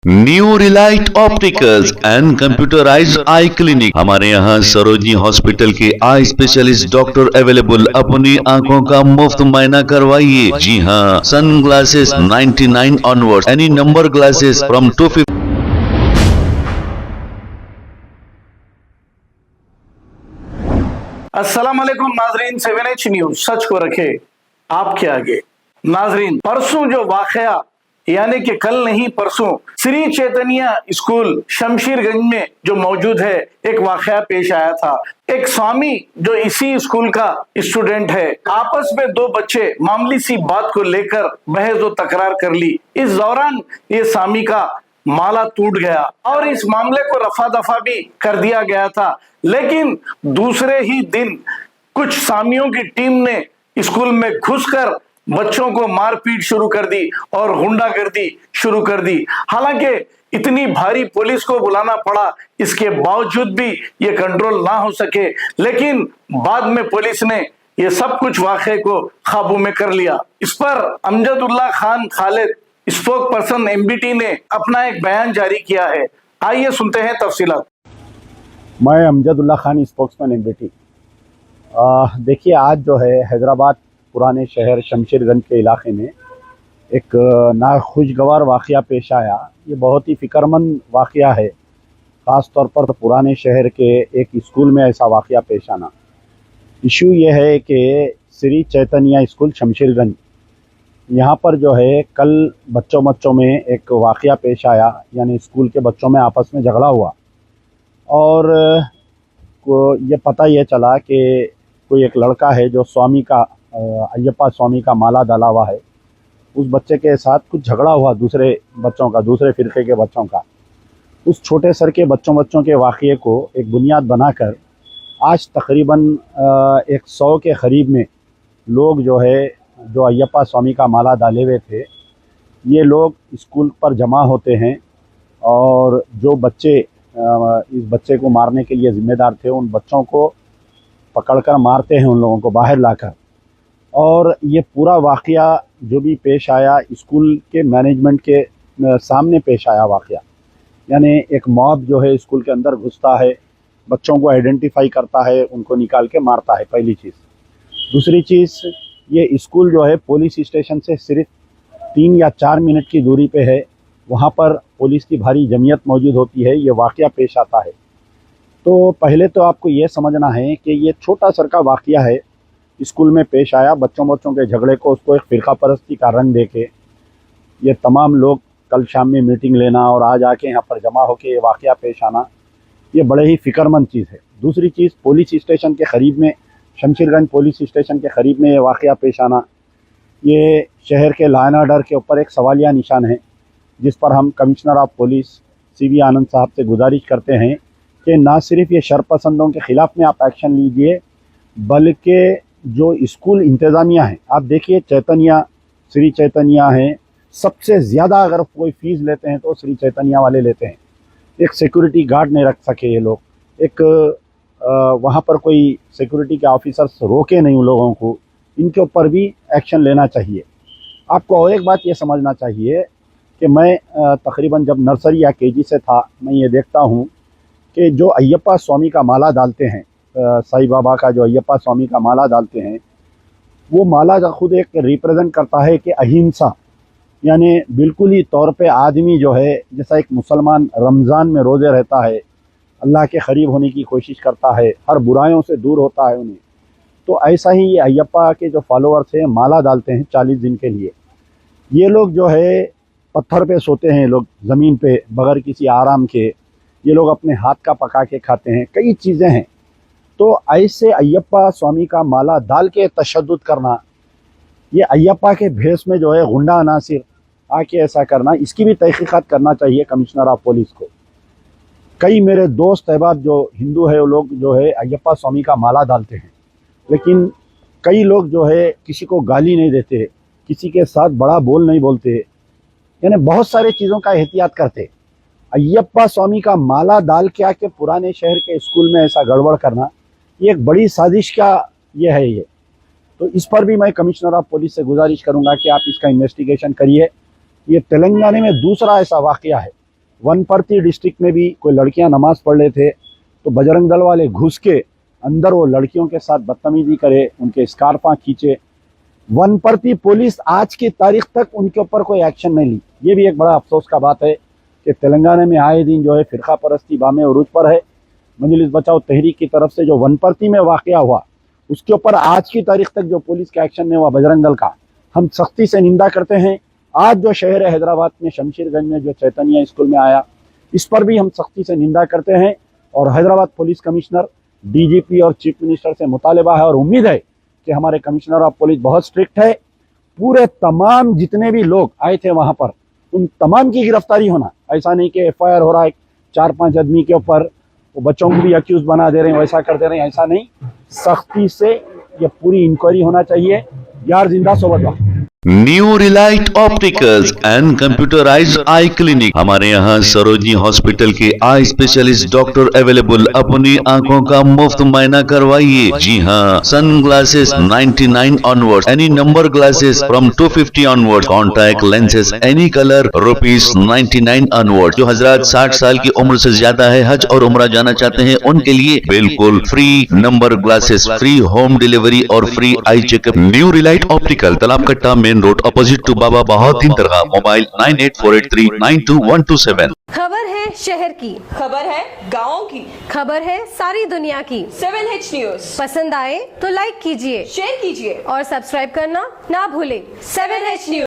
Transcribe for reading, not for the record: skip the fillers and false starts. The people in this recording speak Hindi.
New Relight opticals and computerised I clinic. हमारे यहाँ सरोजनी हॉस्पिटल के आई स्पेशलिस्ट डॉक्टर अवेलेबल। अपनी आंखों का मुफ्त मायना करवाइए। जी हाँ, sun glasses 99 onward, any number glasses from 250। अस्सलाम वालेकुम नाजरीन, 7H न्यूज सच को रखे आपके आगे। नाजरीन, परसों जो वाकया यानी कि कल नहीं परसों श्री चैतन्य स्कूल शमशीरगंज में जो मौजूद है, एक वाकया पेश आया था। एक स्वामी जो इसी स्कूल का स्टूडेंट है, आपस में दो बच्चे मामूली सी बात को लेकर बहस व तकरार कर ली। इस दौरान ये स्वामी का माला टूट गया और इस मामले को रफा दफा भी कर दिया गया था। लेकिन दूसरे ही दिन कुछ स्वामियों की टीम ने स्कूल में घुसकर बच्चों को मारपीट शुरू कर दी और गुंडागर्दी शुरू कर दी। हालांकि इतनी भारी पुलिस को बुलाना पड़ा, इसके बावजूद भी ये कंट्रोल ना हो सके। लेकिन बाद में पुलिस ने ये सब कुछ वाक़े को काबू में कर लिया। इस पर Amjadullah Khan Khalid, spoke person MBT ने अपना एक बयान जारी किया है। आइए सुनते हैं तफसीलात। मैं अमजदुल्ला खान, स्पोक्समैन एमबीटी। देखिए, आज जो है हैदराबाद पुराने शहर शमशीरगंज के इलाके में एक नाखुशगवार वाक़या पेश आया। ये बहुत ही फ़िक्रमंद वाक़या है। ख़ास तौर पर पुराने शहर के एक स्कूल में ऐसा वाक़या पेश आना। इशू ये है कि श्री चैतन्य स्कूल शमशीरगंज, यहाँ पर जो है कल बच्चों में एक वाक़या पेश आया, यानी स्कूल के बच्चों में आपस में झगड़ा हुआ और ये पता ये चला कि कोई एक लड़का है जो स्वामी का अय्यप्पा स्वामी का माला डाला हुआ है, उस बच्चे के साथ कुछ झगड़ा हुआ दूसरे बच्चों का, दूसरे फ़िरक़े के बच्चों का। उस छोटे सर के बच्चों के वाक़ये को एक बुनियाद बनाकर आज तकरीबन 100 के करीब में लोग जो है, जो अय्यप्पा स्वामी का माला डाले हुए थे, ये लोग स्कूल पर जमा होते हैं और जो बच्चे इस बच्चे को मारने के लिए ज़िम्मेदार थे, उन बच्चों को पकड़कर मारते हैं, उन लोगों को बाहर लाकर। और ये पूरा वाक़या जो भी पेश आया, स्कूल के मैनेजमेंट के सामने पेश आया वाक़या। यानी एक मॉब जो है स्कूल के अंदर घुसता है, बच्चों को आइडेंटिफाई करता है, उनको निकाल के मारता है, पहली चीज़। दूसरी चीज़, ये स्कूल जो है पुलिस स्टेशन से सिर्फ 3 या 4 मिनट की दूरी पे है। वहाँ पर पुलिस की भारी जमीयत मौजूद होती है। ये वाक़या पेश आता है। तो पहले तो आपको ये समझना है कि ये छोटा सर का वाक़या है, स्कूल में पेश आया। बच्चों के झगड़े को उसको एक फ़िरका परस्ती का रंग दे के ये तमाम लोग कल शाम में मीटिंग लेना और आज आके यहाँ पर जमा होकर ये वाक़या पेश आना, ये बड़े ही फ़िक्रमंद चीज़ है। दूसरी चीज़, पुलिस स्टेशन के करीब में, शमशीरगंज पुलिस स्टेशन के करीब में ये वाक़या पेश आना, ये शहर के लॉ एंड ऑर्डर के ऊपर एक सवालिया निशान है, जिस पर हम कमिश्नर ऑफ पुलिस CV आनंद साहब से गुजारिश करते हैं कि ना सिर्फ ये शरपसंदों के ख़िलाफ़ में आप एक्शन लीजिए, बल्कि जो स्कूल इंतज़ामिया है, आप देखिए चैतन्य, श्री चैतन्य हैं, सबसे ज़्यादा अगर कोई फ़ीस लेते हैं तो श्री चैतन्य वाले लेते हैं। एक सिक्योरिटी गार्ड नहीं रख सके ये लोग, एक वहाँ पर कोई सिक्योरिटी के ऑफिसर्स रोके नहीं उन लोगों को, इनके ऊपर भी एक्शन लेना चाहिए। आपको और एक बात ये समझना चाहिए कि मैं तकरीबन जब नर्सरी या KG से था, मैं ये देखता हूँ कि जो अय्यप्पा स्वामी का माला डालते हैं, साईं बाबा का जो अय्यप्पा स्वामी का माला डालते हैं, वो माला का खुद एक रिप्रेजेंट करता है कि अहिंसा, यानी बिल्कुल ही तौर पे आदमी जो है, जैसा एक मुसलमान रमज़ान में रोज़े रहता है, अल्लाह के करीब होने की कोशिश करता है, हर बुराइयों से दूर होता है उन्हें, तो ऐसा ही ये अय्यप्पा के जो फॉलोअर्स हैं माला डालते हैं 40 दिन के लिए। ये लोग जो है पत्थर पे सोते हैं, लोग ज़मीन पे बगैर किसी आराम के, ये लोग अपने हाथ का पका के खाते हैं, कई चीज़ें हैं। तो ऐसे अय्यप्पा स्वामी का माला डाल के तशद्दुद करना, ये अय्यप्पा के भेष में जो है गुंडा अनासिर आके ऐसा करना, इसकी भी तहकीकात करना चाहिए कमिश्नर ऑफ पुलिस को। कई मेरे दोस्त अहबाब जो हिंदू है, वो लोग जो है अय्यप्पा स्वामी का माला डालते हैं, लेकिन कई लोग जो है किसी को गाली नहीं देते, किसी के साथ बड़ा बोल नहीं बोलते, यानी बहुत सारे चीज़ों का एहतियात करते। अय्यप्पा स्वामी का माला डाल के आके पुराने शहर के स्कूल में ऐसा गड़बड़ करना, ये एक बड़ी साजिश का ये है ये। तो इस पर भी मैं कमिश्नर ऑफ पुलिस से गुजारिश करूंगा कि आप इसका इन्वेस्टिगेशन करिए। ये तेलंगाना में दूसरा ऐसा वाक़या है वनपर्ती डिस्ट्रिक्ट में भी कोई लड़कियां नमाज पढ़ रहे थे तो बजरंग दल वाले घुस के अंदर वो लड़कियों के साथ बदतमीजी करे, उनके स्कार्फा खींचे। वनपर्ती पुलिस आज की तारीख तक उनके ऊपर कोई एक्शन नहीं ली। ये भी एक बड़ा अफसोस का बात है कि तेलंगाना में आए दिन जो है फिरका परस्ती बामे उरूज पर है। मजलिस बचाओ तहरीक की तरफ से जो वनपर्ती में वाकया हुआ उसके ऊपर आज की तारीख तक जो पुलिस का एक्शन नहीं हुआ बजरंग दल का, हम सख्ती से निंदा करते हैं। आज जो शहर है हैदराबाद में शमशीरगंज में जो चैतन्य स्कूल में आया, इस पर भी हम सख्ती से निंदा करते हैं और हैदराबाद पुलिस कमिश्नर, डीजीपी और चीफ मिनिस्टर से मुतालबा है और उम्मीद है कि हमारे कमिश्नर ऑफ पुलिस बहुत स्ट्रिक्ट है। पूरे तमाम जितने भी लोग आए थे वहां पर उन तमाम की गिरफ्तारी होना, ऐसा नहीं कि एफआईआर हो रहा है 4-5 आदमी के ऊपर, वो बच्चों को भी अक्यूज बना दे रहे हैं, वैसा कर दे रहे हैं, ऐसा नहीं। सख्ती से ये पूरी इंक्वायरी होना चाहिए। यार जिंदा सोबत new Relight opticals and computerised I clinic. हमारे यहाँ सरोजनी हॉस्पिटल के आई स्पेशलिस्ट डॉक्टर अवेलेबल। अपनी आंखों का मुफ्त मायना करवाइए। जी हाँ, sun glasses 99 onward, any number glasses from 250 onward, contact lenses any colour ₹99 onward. जो हजरात 60 साल की उम्र से ज्यादा है, हज और उम्रा जाना चाहते हैं, उनके लिए बिल्कुल free number glasses, free home delivery और free eye checkup. New Relight Optical, Talab Katta, main road, opposite to Baba Bahauddin दरगाह। मोबाइल 9848392127। खबर है शहर की, खबर है गाँव की, खबर है सारी दुनिया की। 7H न्यूज पसंद आए तो लाइक कीजिए, शेयर कीजिए और सब्सक्राइब करना ना भूलें। 7H news.